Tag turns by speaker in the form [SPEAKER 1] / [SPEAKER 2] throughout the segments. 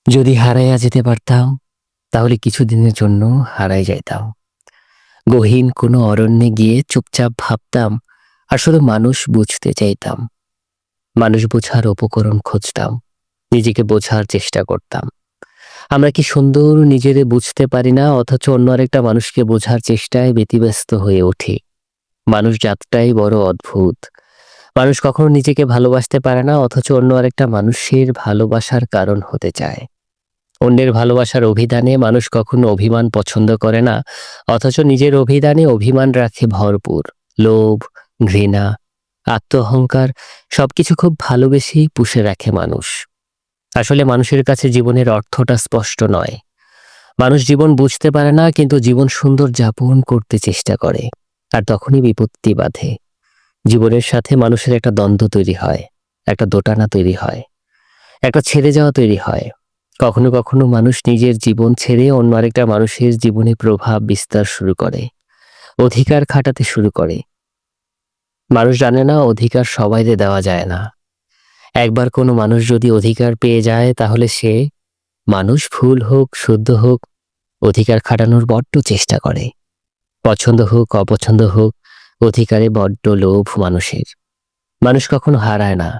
[SPEAKER 1] যদি হারাইয়া যেতে পারতাম, তাহলে কিছুদিনের জন্য হারাই যাইতাম। গহীন কোনো অরণ্যে গিয়ে চুপচাপ ভাবতাম, আর শুধু মানুষ বুঝতে চাইতাম। মানুষ বোঝার উপকরণ খুঁজতাম, নিজেকে বোঝার চেষ্টা করতাম। আমরা কি সুন্দর নিজেরে বুঝতে পারি না, অথচ অন্য আরেকটা মানুষকে বোঝার চেষ্টায় ব্যতিব্যস্ত হয়ে উঠি। মানুষ জাতটাই বড় অদ্ভুত। মানুষ কখনো নিজেকে ভালোবাসতে পারে না, অথচ অন্য আরেকটা মানুষের ভালোবাসার কারণ হতে চায়। অন্যের ভালোবাসার অভিধানে মানুষ কখনো অভিমান পছন্দ করে না, অথচ নিজের অভিধানে অভিমান রাখে ভরপুর। লোভ, ঘৃণা, আত্ম অহংকার সবকিছু খুব ভালোবেসেই পুষে রাখে মানুষ। আসলে মানুষের কাছে জীবনের অর্থটা স্পষ্ট নয়। মানুষ জীবন বুঝতে পারে না, কিন্তু জীবন সুন্দর যাপন করতে চেষ্টা করে। আর তখনই বিপত্তি বাধে। জীবনের সাথে মানুষের একটা দ্বন্দ্ব তৈরি হয়, একটা দোটানা তৈরি হয়, একটা ছেড়ে যাওয়া তৈরি হয়। কখনো কখনো মানুষ নিজের জীবন ছেড়ে অন্য আরেকটা মানুষের জীবনে প্রভাব বিস্তার শুরু করে, অধিকার খাটাতে শুরু করে। মানুষ জানে না অধিকার সবাইকে দেওয়া যায় না। একবার কোনো মানুষ যদি অধিকার পেয়ে যায়, তাহলে সে, মানুষ ভুল হোক শুদ্ধ হোক, অধিকার খাটানোর বড্ড চেষ্টা করে। পছন্দ হোক অপছন্দ হোক, অধিকারে বড্ড লোভ মানুষের। মানুষ কখনো হারায় না,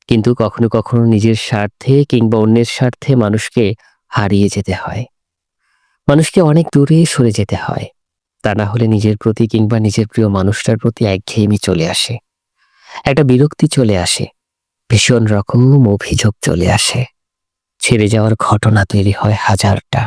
[SPEAKER 1] কিন্তু কখনো কখনো নিজের স্বার্থে কিংবা অন্যের স্বার্থে মানুষকে হারিয়ে যেতে হয়। মানুষকে অনেক দূরে সরে যেতে হয়। তা না হলে নিজের প্রতি কিংবা নিজের প্রিয় মানুষটার প্রতি একঘেয়েমি চলে আসে, একটা বিরক্তি চলে আসে, ভীষণ রকম অভিযোগ চলে আসে। ছেড়ে যাওয়ার ঘটনা তৈরি হয় হাজারটা।